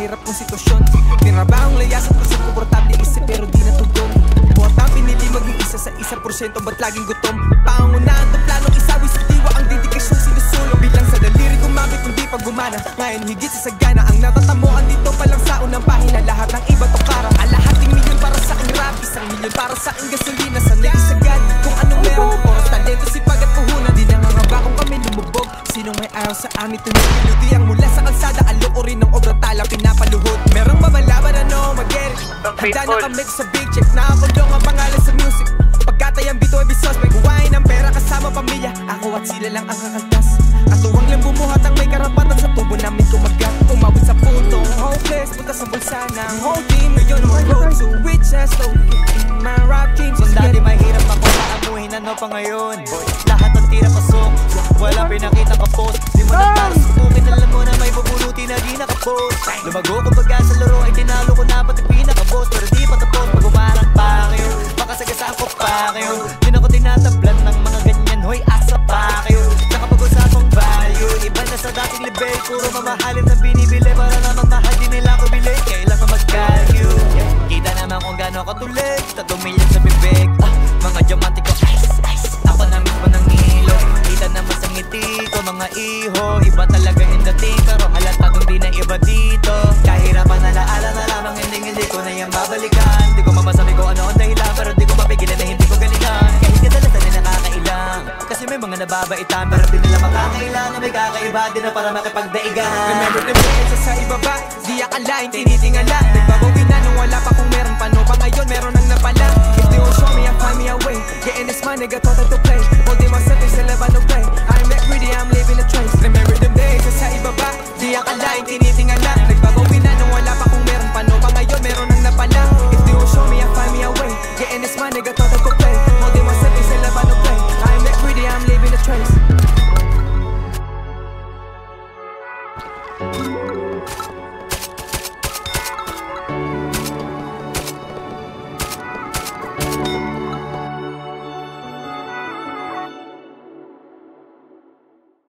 mahirap kong sitwasyon. Tinrabahong layasan ko sa komportable isip pero di natugong. Botang pinili maging isa sa 1%, ba't laging gutom? Pangunahan to planong isawi sa diwa, ang dedikasyon sinusulong. Bilang sa daliri gumamit kundi pag gumana, ngayon higit sa sagana. Ang natatamuan dito pa lang sa unang pahina, lahat ng iba to para kalahating milyon para sa aking rap, 1 milyon para sa aking gasolina. Sanay isagad kung anong meron, oras, talento, sipag at puhunan. Di nangangamba kung kami lumubog, sinong may araw sa amin tumipiludi. Ang mula sa kalsada, aloorin ng obrang tala, pinapaluhod. Merong mamalaban ano, mag-get it. Handa na kami sa big check, nakakulong ang pangalan sa music. Pagkatayang bito ay bisos, may kuwain ng pera kasama pamilya. Ako at sila lang ang kakaltas, katuwang lang bumuhat ang may karapatan sa tubo namin kumagat. Umabot sa puntong hopeless, punta sa bulsa ng whole team. Ngayon ang road to riches, slowly kicking my rap dreams. Kung dati mahirap ako na amuhin, ano pa ngayon? Lahat ng tira pasok, walang pinakita ka post. Di mo na para subukin, alam mo na may bubuluti na di nakapost. Lumago kumbaga sa laro ay tinalo ko na pati pinaka-boss. Pero di pa tapos, pag umarang pa kayo, makasagasaan ko pa kayo. Di na ko tinatablan ng mga ganyan, hoy asa pa kayo. Nakapag-usapang value, iba na sa dating level. Puro mamahalin na binibili, para namang mahal din nila ko bili. Kailangan mag-value, kita naman kung gano'n katulig. 3 milyon sa bibig, mga diamante ko ice, ice. Ako na mismo ng ilo, kita naman sa ngiti ko mga iho. Iba talaga yung dating, pero halata kung di na iba dito. Kahirapan na laala na lamang, hindi ko na yan babalikan. Di ko mamasabi ko ano ang dahilan, pero di ko mapigilan na hindi ko galingan. Kahit kadalasan na nakakailang, kasi may mga nababaitan, pero di nila makakailan na may kakaiba din na para makipagdaigan. Remember the minutes sa ibaba, di akalain, tinitingala. Nagbabawi na nung wala pa kung meron, paano pa ngayon meron ang napala. If they won't show me, I'll find me a way. Getting this money, got total to play.